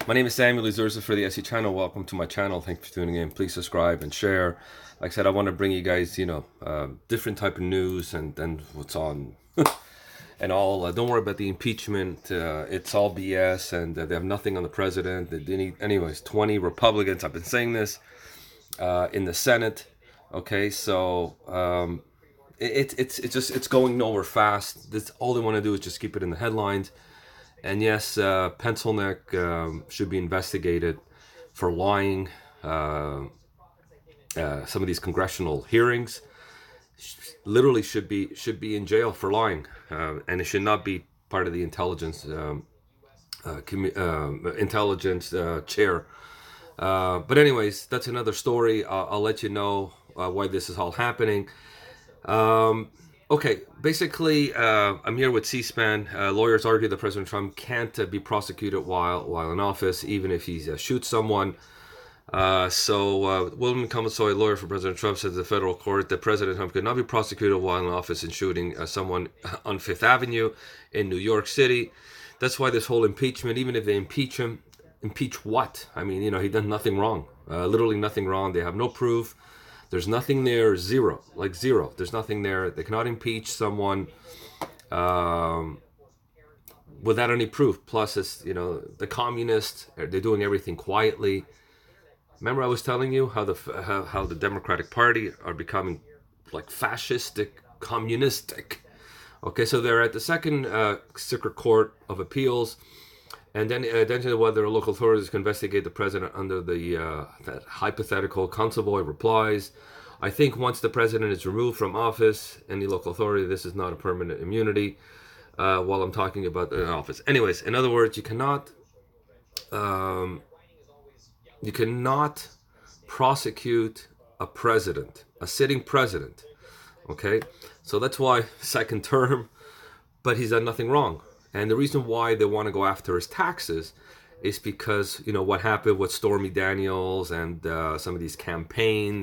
My name is Samuel Izurza for the SE channel. Welcome to my channel. Thank you for tuning in. Please subscribe and share. Like I said, I want to bring you guys, different type of news and what's on and all. Don't worry about the impeachment. It's all BS, and they have nothing on the president. Anyways, 20 Republicans. I've been saying this in the Senate. Okay, so it's going nowhere fast. This all they want to do is just keep it in the headlines. And yes, Pencilneck should be investigated for lying. Some of these congressional hearings literally should be in jail for lying, and it should not be part of the intelligence chair. But anyways, that's another story. I'll let you know why this is all happening. Okay, basically, I'm here with C-SPAN. Lawyers argue that President Trump can't be prosecuted while in office, even if he shoots someone. William Consovoy, lawyer for President Trump, said to the federal court that President Trump could not be prosecuted while in office in shooting someone on Fifth Avenue in New York City. That's why this whole impeachment, even if they impeach him, impeach what? I mean, he done nothing wrong. Literally nothing wrong. They have no proof. There's nothing there, zero. There's nothing there. They cannot impeach someone without any proof. Plus, it's, the communists, they're doing everything quietly. Remember I was telling you how the Democratic Party are becoming like fascistic, communistic. Okay, so they're at the Second Circuit Court of Appeals. And then whether local authorities can investigate the president under that hypothetical Consovoy replies. I think once the president is removed from office, any local authority, this is not a permanent immunity. While I'm talking about the office. Anyways, in other words, you cannot prosecute a president, a sitting president. Okay, so that's why second term, but he's done nothing wrong. And the reason why they want to go after his taxes is because, what happened with Stormy Daniels and some of these campaign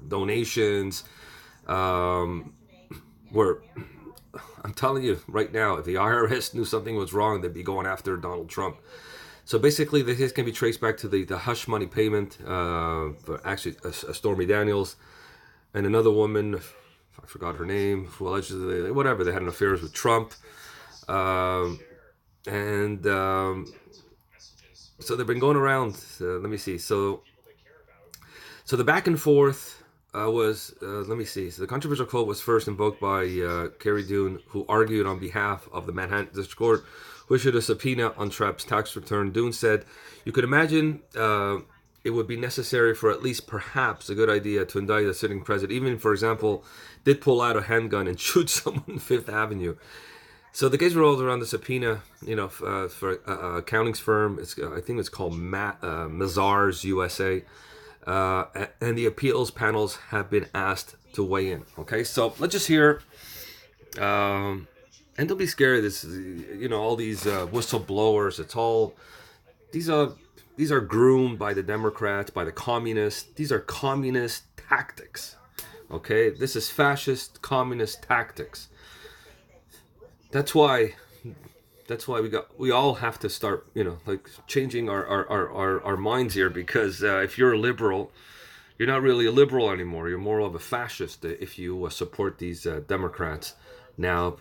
donations were, I'm telling you right now, if the IRS knew something was wrong, they'd be going after Donald Trump. So basically, this can be traced back to the hush money payment for actually Stormy Daniels and another woman, I forgot her name, who allegedly, they had an affair with Trump. So they've been going around. Let me see. So the back and forth was. Let me see. So the controversial quote was first invoked by Carrie Dune, who argued on behalf of the Manhattan District Court, who issued a subpoena on Trump's tax return. Dune said, "You could imagine it would be necessary for at least perhaps a good idea to indict a sitting president, even if, for example, did pull out a handgun and shoot someone on Fifth Avenue." So the case revolves around the subpoena, for accounting firm. I think it's called Mazars USA, and the appeals panels have been asked to weigh in. Okay, so let's just hear, and don't be scared. This, all these whistleblowers. It's all these are groomed by the Democrats, by the communists. These are communist tactics. Okay, this is fascist communist tactics. That's why we all have to start, changing our minds here, because if you're a liberal, you're not really a liberal anymore. You're more of a fascist if you support these Democrats now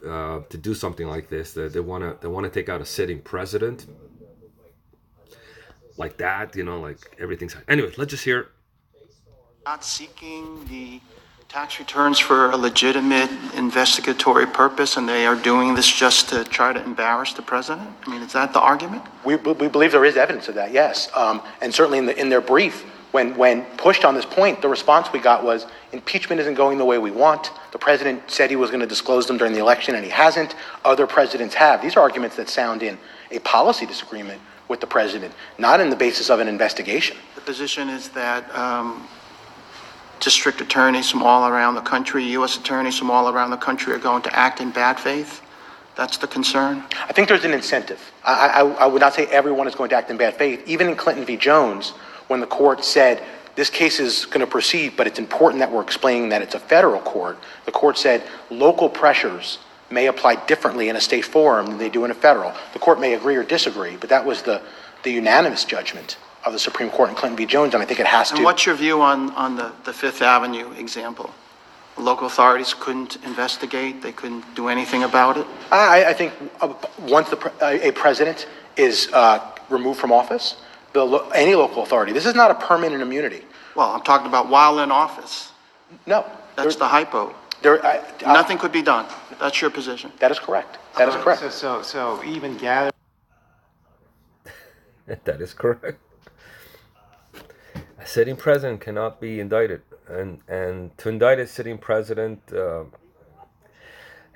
to do something like this. They want to take out a sitting president like that, like everything's. Anyway, let's just hear. Not seeking the tax returns for a legitimate investigatory purpose, and they are doing this just to try to embarrass the president? I mean, is that the argument? We believe there is evidence of that, yes. And certainly in their brief, when pushed on this point, the response we got was, impeachment isn't going the way we want. The president said he was going to disclose them during the election, and he hasn't. Other presidents have. These are arguments that sound in a policy disagreement with the president, not in the basis of an investigation. The position is that district attorneys from all around the country, U.S. attorneys from all around the country are going to act in bad faith? That's the concern? I think there's an incentive. I would not say everyone is going to act in bad faith. Even in Clinton v. Jones, when the court said, this case is going to proceed, but it's important that we're explaining that it's a federal court, the court said local pressures may apply differently in a state forum than they do in a federal. The court may agree or disagree, but that was the the unanimous judgment of the Supreme Court in Clinton v. Jones, and I think it has to. And what's your view on the Fifth Avenue example? Local authorities couldn't investigate, they couldn't do anything about it? I think once a president is removed from office, any local authority, this is not a permanent immunity. Well, I'm talking about while in office. No. That's the hypo. Nothing could be done. That's your position. That is correct. That is correct. So even gather. That is correct. A sitting president cannot be indicted, and to indict a sitting president.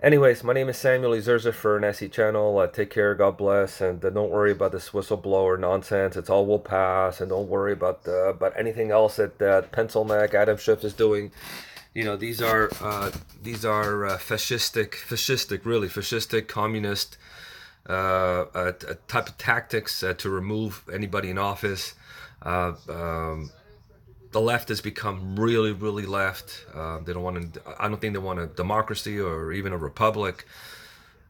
Anyways, my name is Samuel Ezerza for an SE channel. Take care, God bless, and don't worry about this whistleblower nonsense. It's all will pass, and don't worry about anything else that Pencil Neck Adam Schiff is doing. You know, these are fascistic, communist type of tactics to remove anybody in office. The left has become really, really left. They don't want to. I don't think they want a democracy or even a republic.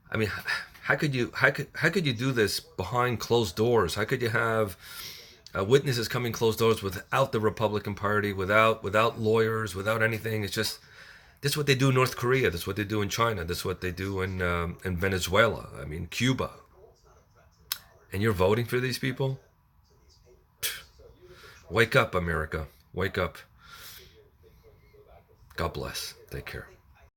I mean, how could you do this behind closed doors? How could you have witnesses coming closed doors without the Republican Party, without lawyers, without anything? It's just this is what they do in North Korea. This is what they do in China. This is what they do in Venezuela. I mean, Cuba. And you're voting for these people? Wake up, America. Wake up. God bless. Take care.